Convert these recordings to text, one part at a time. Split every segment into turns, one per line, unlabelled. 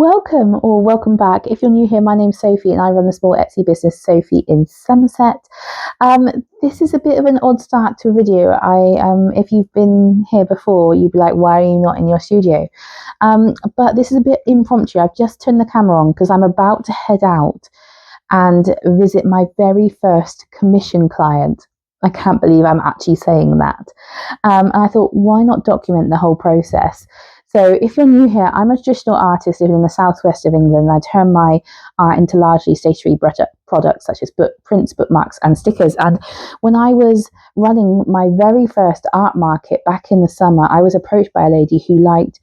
Welcome or welcome back. If you're new here, my name's Sophie and I run the small Etsy business Sophie in Somerset. This is a bit of an odd start to a video. If you've been here before, you'd be like, why are you not in your studio? But this is a bit impromptu. I've just turned the camera on because I'm about to head out and visit my very first commission client. I can't believe I'm actually saying that. And I thought, why not document the whole process? So if you're new here, I'm a traditional artist living in the southwest of England. I turn my art into largely stationery products such as prints, bookmarks and stickers. And when I was running my very first art market back in the summer, I was approached by a lady who liked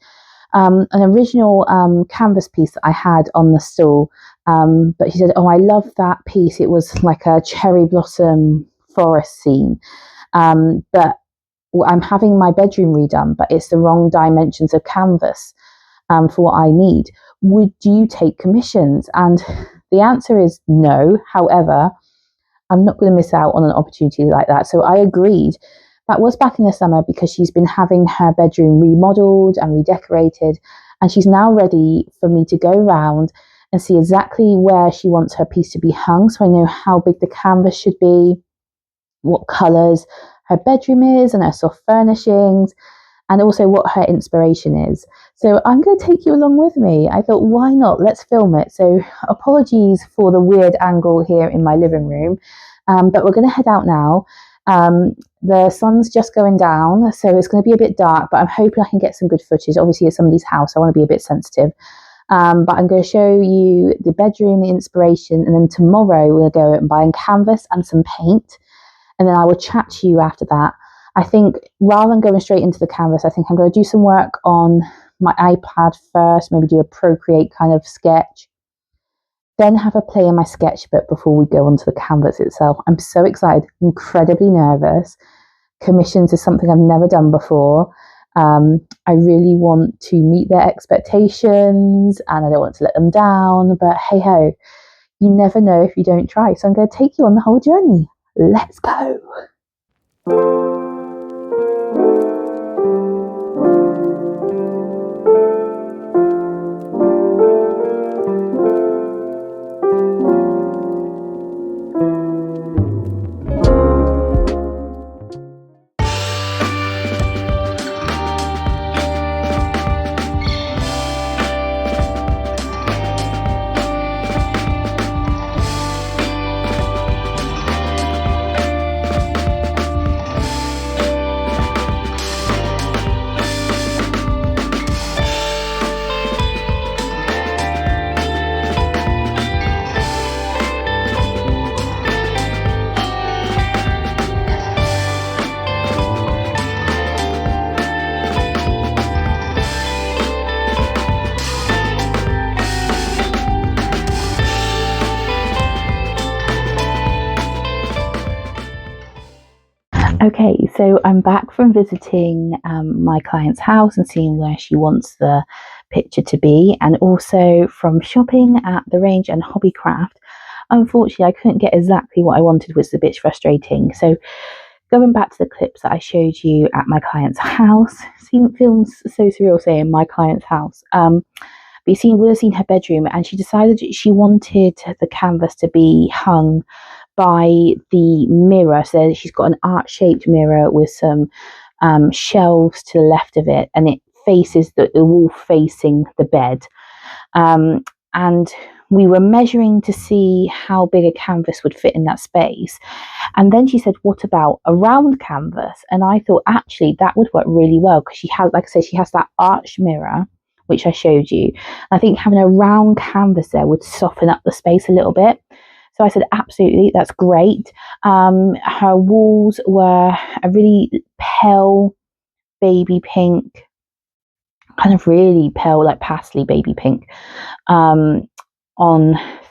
an original canvas piece that I had on the stall. But she said, oh, I love that piece. It was like a cherry blossom forest scene. But I'm having my bedroom redone, but it's the wrong dimensions of canvas for what I need. Would you take commissions? And the answer is no. However, I'm not going to miss out on an opportunity like that. So I agreed. That was back in the summer because she's been having her bedroom remodeled and redecorated. And she's now ready for me to go around and see exactly where she wants her piece to be hung. So I know how big the canvas should be, what colours her bedroom is and her soft furnishings, and also what her inspiration is. So I'm going to take you along with me. I thought, why not? Let's film it. So apologies for the weird angle here in my living room, but we're going to head out now. The sun's just going down, so it's going to be a bit dark, but I'm hoping I can get some good footage. Obviously, it's somebody's house, so I want to be a bit sensitive. But I'm going to show you the bedroom, the inspiration, and then tomorrow we'll go and buy a canvas and some paint. And then I will chat to you after that. I think rather than going straight into the canvas, I think I'm going to do some work on my iPad first, maybe do a Procreate kind of sketch, then have a play in my sketchbook before we go onto the canvas itself. I'm so excited, incredibly nervous. Commissions is something I've never done before. I really want to meet their expectations and I don't want to let them down, but hey ho, you never know if you don't try. So I'm going to take you on the whole journey. Let's go. Okay, so I'm back from visiting my client's house and seeing where she wants the picture to be, and also from shopping at the Range and Hobbycraft. Unfortunately, I couldn't get exactly what I wanted, which is a bit frustrating. So going back to the clips that I showed you at my client's house, feels so surreal saying my client's house. But you would have seen her bedroom, and she decided she wanted the canvas to be hung by the mirror. So she's got an art-shaped mirror with some shelves to the left of it, and it faces the wall facing the bed. And we were measuring to see how big a canvas would fit in that space. And then she said, what about a round canvas? And I thought, actually, that would work really well because she has, like I said, she has that arched mirror, which I showed you. I think having a round canvas there would soften up the space a little bit. So I said, absolutely, that's great. Her walls were a really pale baby pink, kind of really pale, like pastely baby pink, on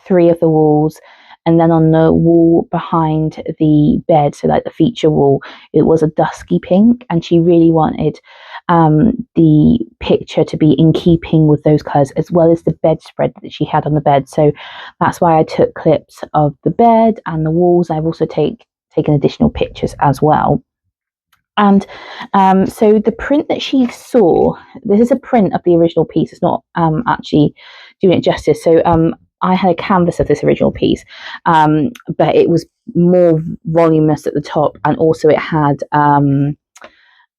3 of the walls. And then on the wall behind the bed, so like the feature wall, it was a dusky pink. And she really wanted the picture to be in keeping with those colours, as well as the bedspread that she had on the bed. So that's why I took clips of the bed and the walls. I've also taken additional pictures as well. And so the print that she saw, this is a print of the original piece. It's not actually doing it justice. So I had a canvas of this original piece, but it was more voluminous at the top, and also it had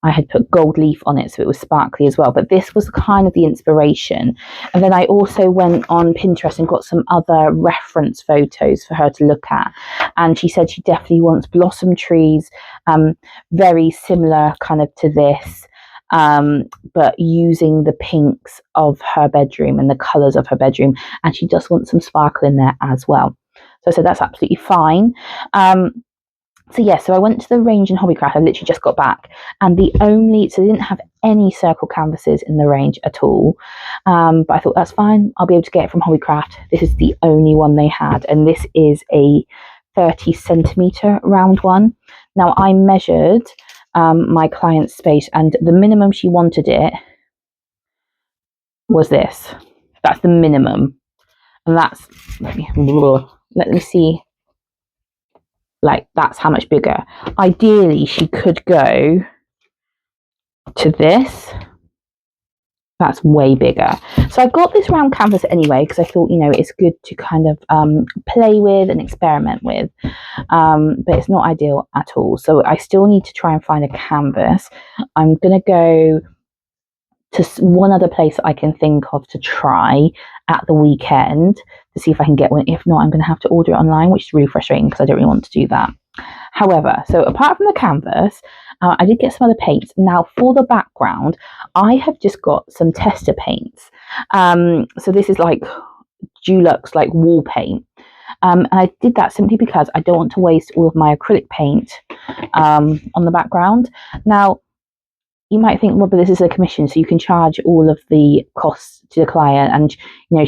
I had put gold leaf on it, so it was sparkly as well. But this was kind of the inspiration. And then I also went on Pinterest and got some other reference photos for her to look at. And she said she definitely wants blossom trees, very similar kind of to this, but using the pinks of her bedroom and the colours of her bedroom. And she just wants some sparkle in there as well. So I said that's absolutely fine. So I went to the range in Hobbycraft. I literally just got back, and they didn't have any circle canvases in the range at all. But I thought that's fine. I'll be able to get it from Hobbycraft. This is the only one they had, and this is a 30 centimetre round one. Now I measured my client's space, and the minimum she wanted it was this. That's the minimum, and that's let me see. Like, that's how much bigger. Ideally, she could go to this. That's way bigger. So I got this round canvas anyway, because I thought, it's good to kind of play with and experiment with. But it's not ideal at all. So I still need to try and find a canvas. I'm going to go to one other place that I can think of to try at the weekend to see if I can get one. If not, I'm going to have to order it online, which is really frustrating because I don't really want to do that. However, so apart from the canvas, I did get some other paints. Now for the background, I have just got some tester paints. So this is like Dulux like wall paint. And I did that simply because I don't want to waste all of my acrylic paint on the background. Now, you might think, well, but this is a commission, so you can charge all of the costs to the client, and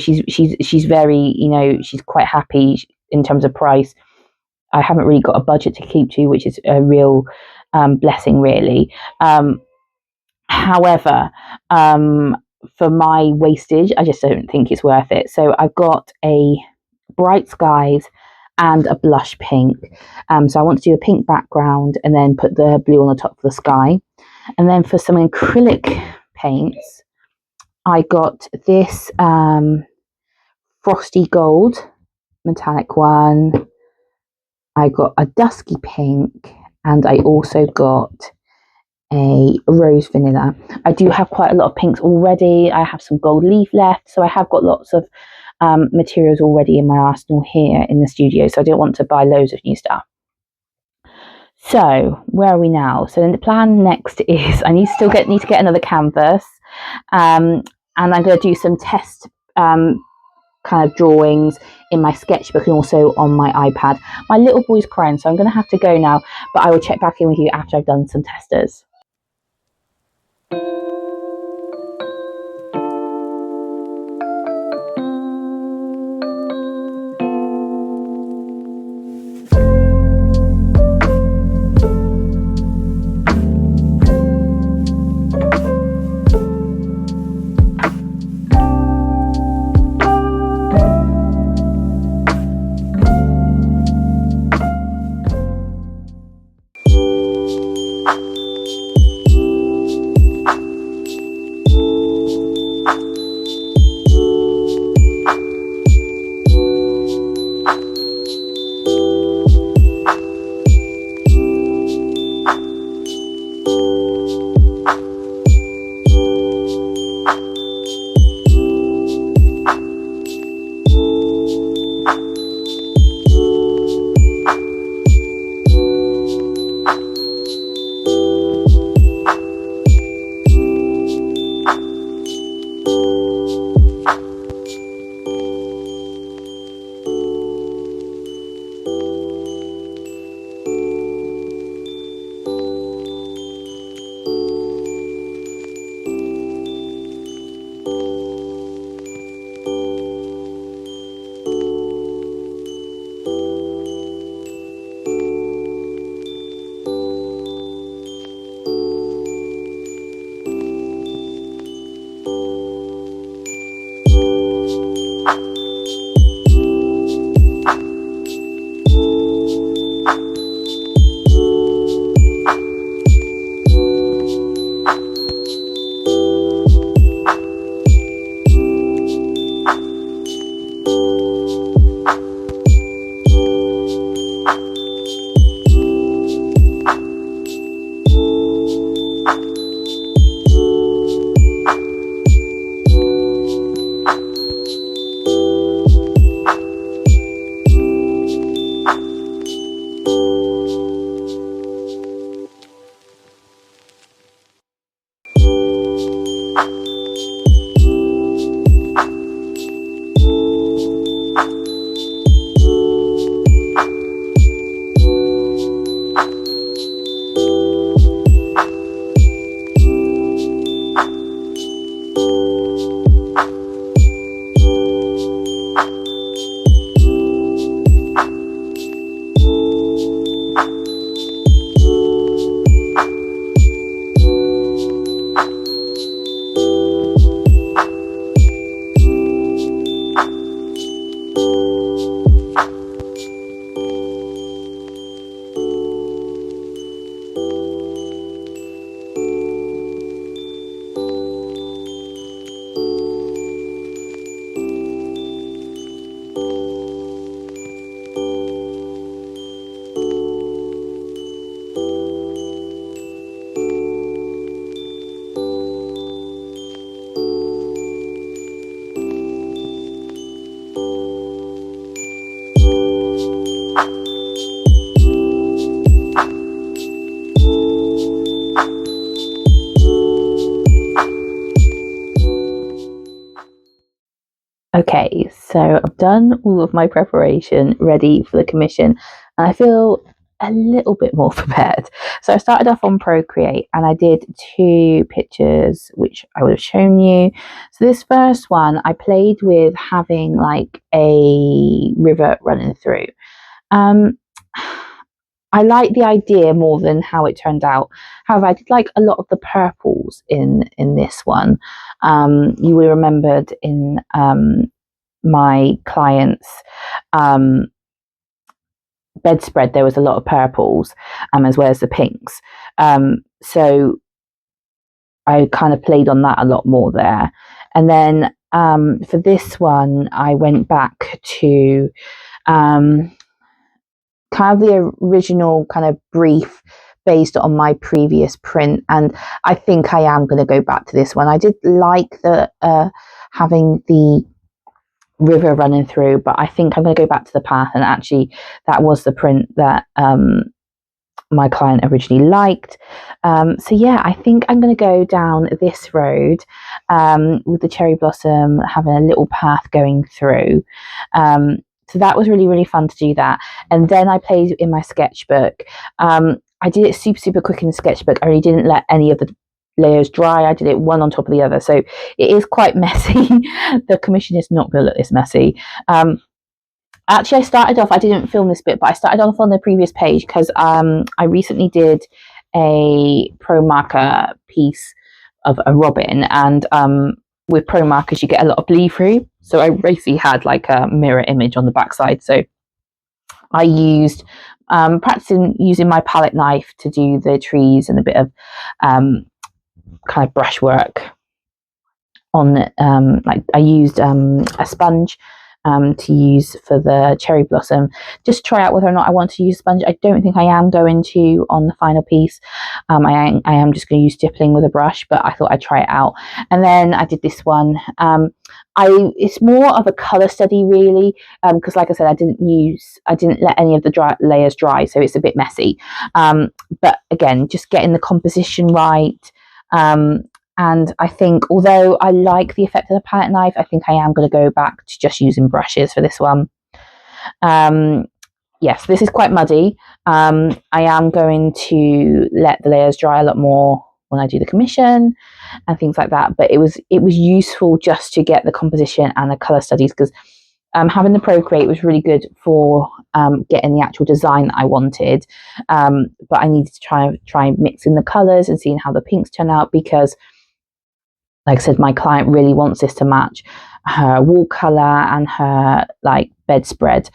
she's very, she's quite happy in terms of price. I haven't really got a budget to keep to, which is a real blessing, really. However, for my wastage, I just don't think it's worth it. So I've got a Bright Skies and a blush pink. So I want to do a pink background and then put the blue on the top of the sky. And then for some acrylic paints, I got this frosty gold metallic one. I got a dusky pink, and I also got a rose vanilla. I do have quite a lot of pinks already. I have some gold leaf left, so I have got lots of materials already in my arsenal here in the studio, so I don't want to buy loads of new stuff. So where are we now? So then the plan next is I need to get another canvas, and I'm going to do some test kind of drawings in my sketchbook and also on my iPad. My little boy's crying, so I'm going to have to go now, but I will check back in with you after I've done some testers. Okay, so I've done all of my preparation ready for the commission, and I feel a little bit more prepared. So I started off on Procreate and I did 2 pictures which I would have shown you. So this first one I played with having like a river running through. Um, I like the idea more than how it turned out. However, I did like a lot of the purples in this one. You will remembered in my client's bedspread there was a lot of purples, as well as the pinks. So I kind of played on that a lot more there. And then for this one, I went back to kind of the original kind of brief based on my previous print, and I think I am going to go back to this one. I did like the having the river running through, but I think I'm going to go back to the path, and actually that was the print that my client originally liked. So yeah, I think I'm going to go down this road with the cherry blossom having a little path going through. So that was really, really fun to do that. And then I played in my sketchbook. I did it super quick in the sketchbook. I really didn't let any of the layers dry. I did it one on top of the other. So it is quite messy. The commission is not going to look this messy. Actually, I started off, I didn't film this bit, but I started off on the previous page because I recently did a pro marker piece of a robin, and with pro markers you get a lot of bleed through. So I basically had like a mirror image on the backside. So I used practicing using my palette knife to do the trees and a bit of kind of brushwork on like I used a sponge to use for the cherry blossom, just try out whether or not I want to use sponge. I don't think I am going to on the final piece. I am just going to use stippling with a brush, but I thought I'd try it out. And then I did this one. It's more of a color study really, because like I said, I didn't let any of the layers dry, so it's a bit messy. But again, just getting the composition right. And I think, although I like the effect of the palette knife, I think I am going to go back to just using brushes for this one. Yes, this is quite muddy. I am going to let the layers dry a lot more when I do the commission and things like that. But it was useful just to get the composition and the color studies, because having the Procreate was really good for getting the actual design that I wanted. But I needed to try mixing the colors and seeing how the pinks turn out, because like I said, my client really wants this to match her wall color and her like bedspread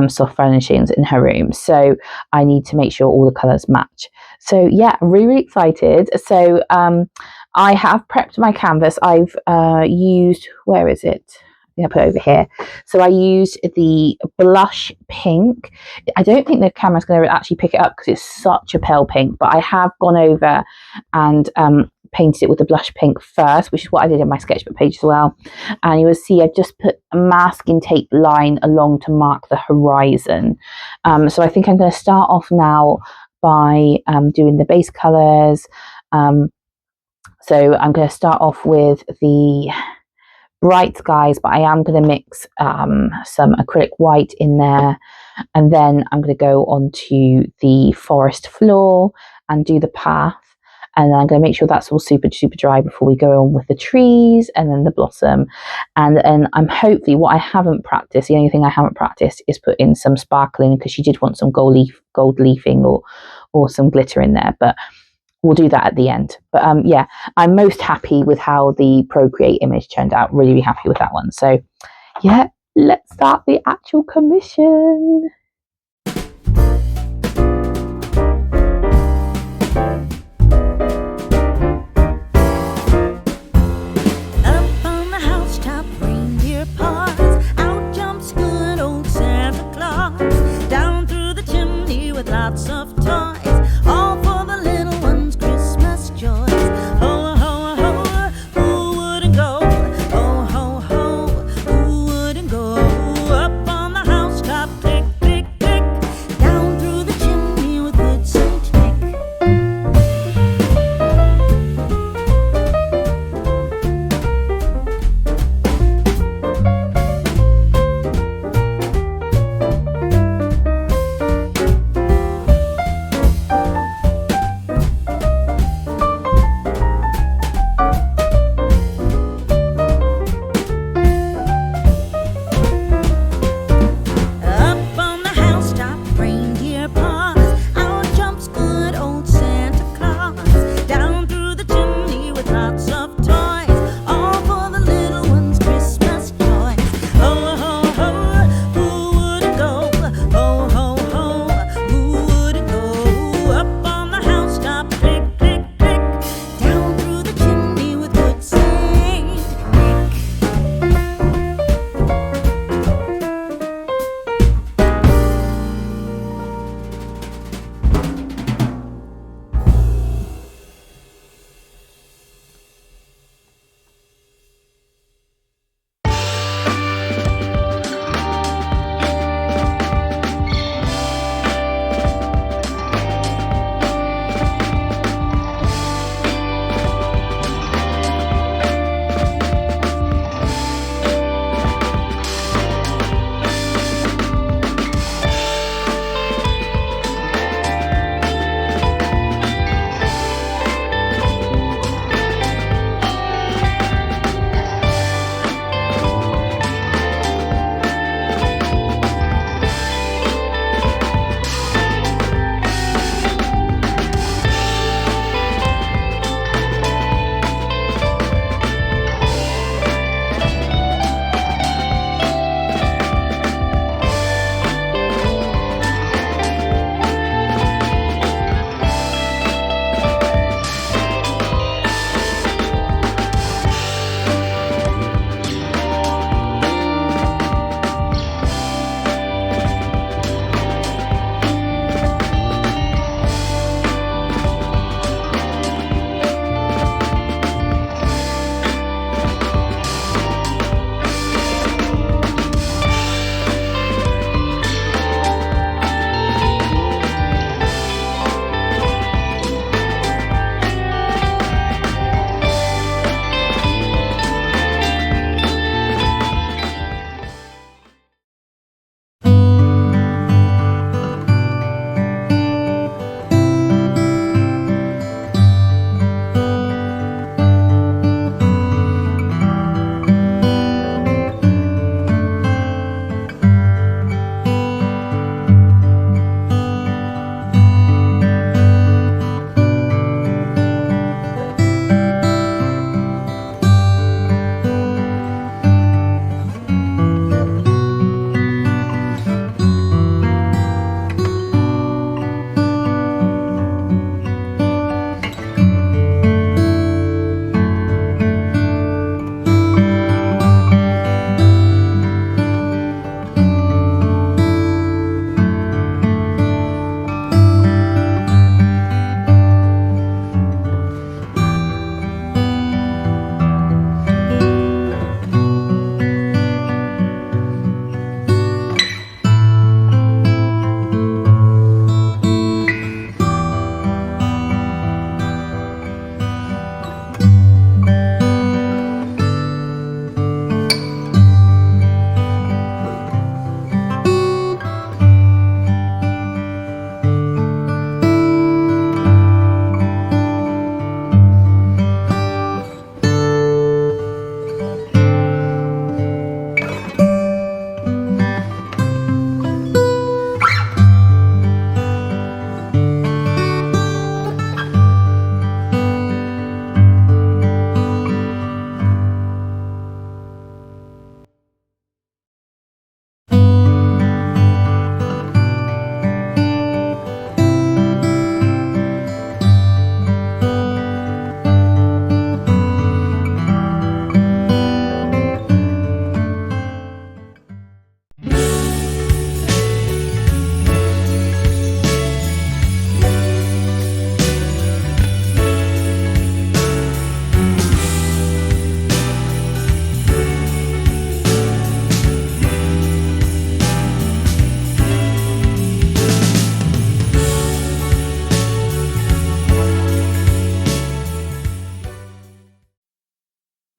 soft furnishings in her room. So I need to make sure all the colors match. So yeah, really excited. So I have prepped my canvas. I've used, where is it? I put it over here. So I used the blush pink. I don't think the camera's going to actually pick it up because it's such a pale pink, but I have gone over and painted it with the blush pink first, which is what I did in my sketchbook page as well. And you will see I've just put a masking tape line along to mark the horizon. So I think I'm going to start off now by doing the base colors. So I'm going to start off with the bright skies, but I am going to mix some acrylic white in there, and then I'm going to go on to the forest floor and do the path. And then I'm going to make sure that's all super dry before we go on with the trees and then the blossom. And then I'm hopefully, what I haven't practiced, the only thing I haven't practiced is put in some sparkling, because she did want some gold leafing or some glitter in there, but we'll do that at the end. But yeah, I'm most happy with how the Procreate image turned out. Really happy with that one. So yeah, let's start the actual commission.
Lots of toys, all for the little ones' Christmas joys. Ho, ho, ho, who wouldn't go? Ho, ho, ho, who wouldn't go? Up on the housetop, click, click.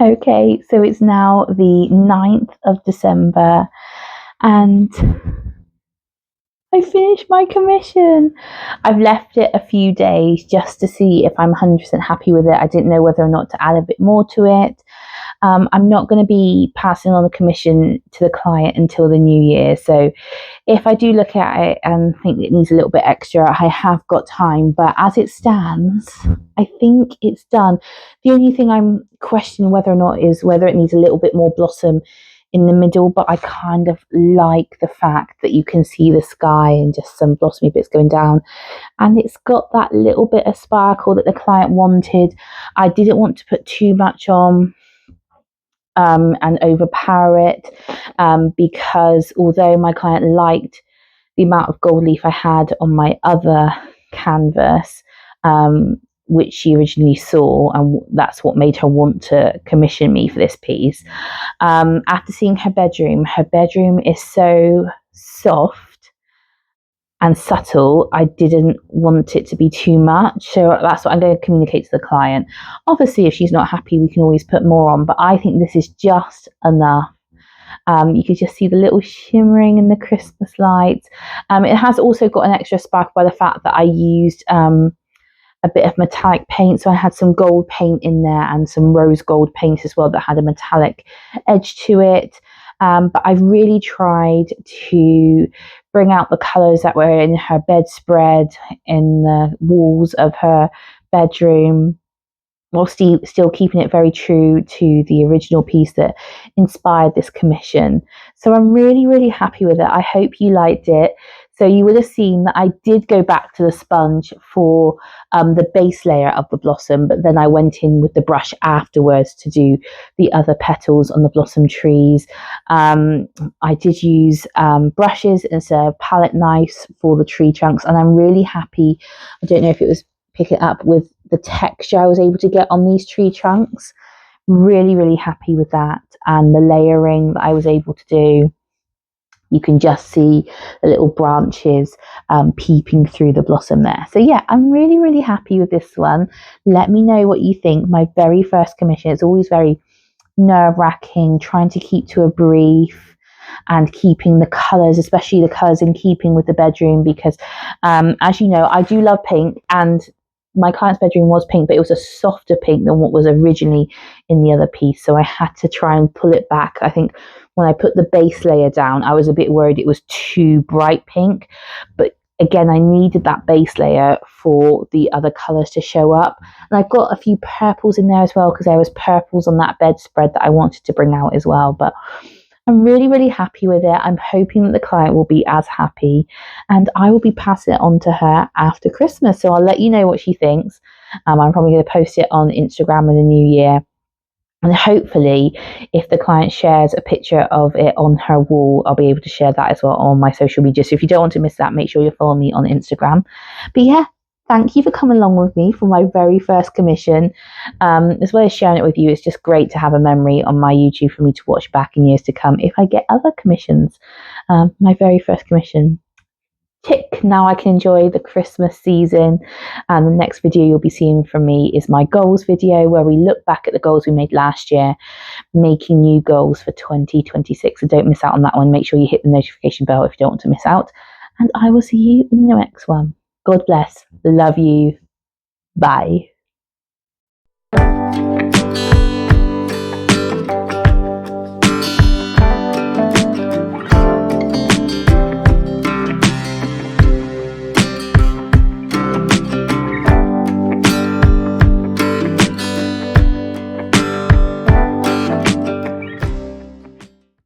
Okay, so it's now the 9th of December and I finished my commission. I've left it a few days just to see if I'm 100% happy with it. I didn't know whether or not to add a bit more to it. I'm not going to be passing on the commission to the client until the new year. So if I do look at it and think it needs a little bit extra, I have got time. But as it stands, I think it's done. The only thing I'm questioning whether or not is whether it needs a little bit more blossom in the middle, but I kind of like the fact that you can see the sky and just some blossomy bits going down, and it's got that little bit of sparkle that the client wanted. I didn't want to put too much on and overpower it, because although my client liked the amount of gold leaf I had on my other canvas, which she originally saw, and that's what made her want to commission me for this piece. After seeing her bedroom is so soft and subtle, I didn't want it to be too much. So that's what I'm going to communicate to the client. Obviously, if she's not happy, we can always put more on, but I think this is just enough. You can just see the little shimmering in the Christmas lights. It has also got an extra spark by the fact that I used a bit of metallic paint. So I had some gold paint in there and some rose gold paint as well that had a metallic edge to it. But I've really tried to bring out the colours that were in her bedspread, in the walls of her bedroom, while still keeping it very true to the original piece that inspired this commission. So I'm really, really happy with it. I hope you liked it. So you would have seen that I did go back to the sponge for the base layer of the blossom, but then I went in with the brush afterwards to do the other petals on the blossom trees. I did use brushes instead of palette knives for the tree trunks, and I'm really happy. I don't know if it was picking up with the texture I was able to get on these tree trunks. Really, really happy with that, and the layering that I was able to do. You can just see the little branches peeping through the blossom there. So yeah, I'm really, really happy with this one. Let me know what you think. My very first commission, it's always very nerve-wracking, trying to keep to a brief and keeping the colours, especially the colours in keeping with the bedroom, because as you know, I do love pink, and my client's bedroom was pink, but it was a softer pink than what was originally in the other piece. So I had to try and pull it back. I think when I put the base layer down, I was a bit worried it was too bright pink. But again, I needed that base layer for the other colours to show up. And I've got a few purples in there as well, because there was purples on that bedspread that I wanted to bring out as well. But I'm really, really happy with it. I'm hoping that the client will be as happy, and I will be passing it on to her after Christmas. So I'll let you know what she thinks. I'm probably going to post it on Instagram in the new year. And hopefully, if the client shares a picture of it on her wall, I'll be able to share that as well on my social media. So if you don't want to miss that, make sure you follow me on Instagram. But yeah, thank you for coming along with me for my very first commission. As well as sharing it with you, it's just great to have a memory on my YouTube for me to watch back in years to come if I get other commissions. My very first commission. Tick, now I can enjoy the Christmas season. And the next video you'll be seeing from me is my goals video, where we look back at the goals we made last year, making new goals for 2026. So don't miss out on that one. Make sure you hit the notification bell if you don't want to miss out. And I will see you in the next one. God bless. Love you. Bye.